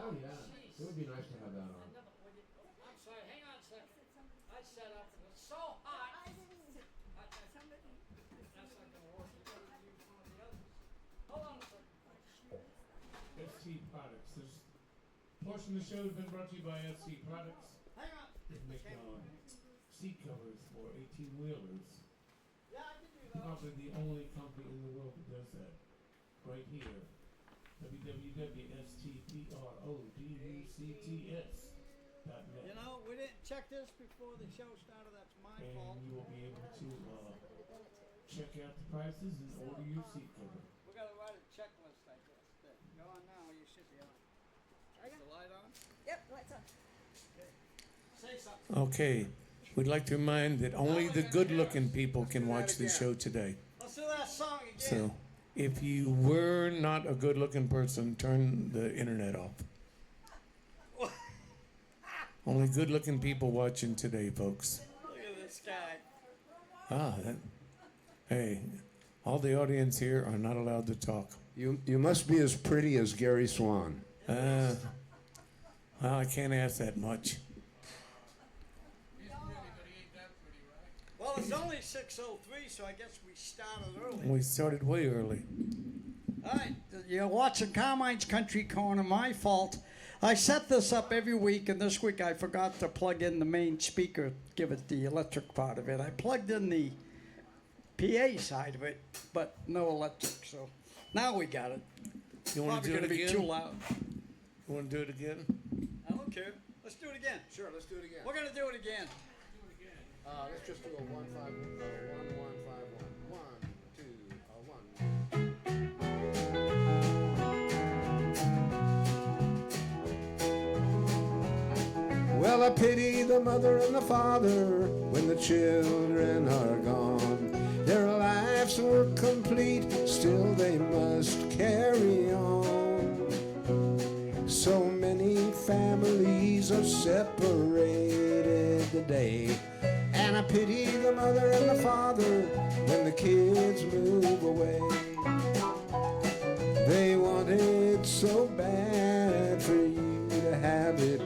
Oh, yeah. It would be nice to have that on. I'm sorry, hang on a second. I set up, it was so hot. That's not going to work. You got to use one of the others. Hold on a second. ST Products. This portion of the show has been brought to you by ST Products. Hang on. They make seat covers for 18-wheelers. Yeah, I can do that. Probably the only company in the world that does that. Right here. www.stproducts.net. You know, we didn't check this before the show started. That's my fault. And you will be able to check out the prices and order your seat cover. We got to write a checklist, I guess. There. Go on now. You should be on. Is the light on? Yep, lights on. Okay. Say something. Okay. We'd like to remind that only the good-looking people can watch the show today. Let's do that song again. So, if you were not a good-looking person, turn the internet off. Only good-looking people watching today, folks. Look at this guy. Hey, all the audience here are not allowed to talk. You must be as pretty as Gary Swan. Well, I can't ask that much. Well, it's only 6:03, so I guess we started early. We started way early. All right, you're watching Carmine's Country Corner. My fault. I set this up every week, and this week I forgot to plug in the main speaker, give it the electric part of it. I plugged in the PA side of it, but no electric. So now we got it. You want to Probably do it gonna be again? too loud. You want to do it again? I don't care. Let's do it again. Sure, let's do it again. We're gonna do it again. Let's just do a 1 5 1 1 5 1 1. Well, I pity the mother and the father when the children are gone. Their lives were complete, still they must carry on. So many families are separated today, and I pity the mother and the father when the kids move away. They wanted so bad for you to have it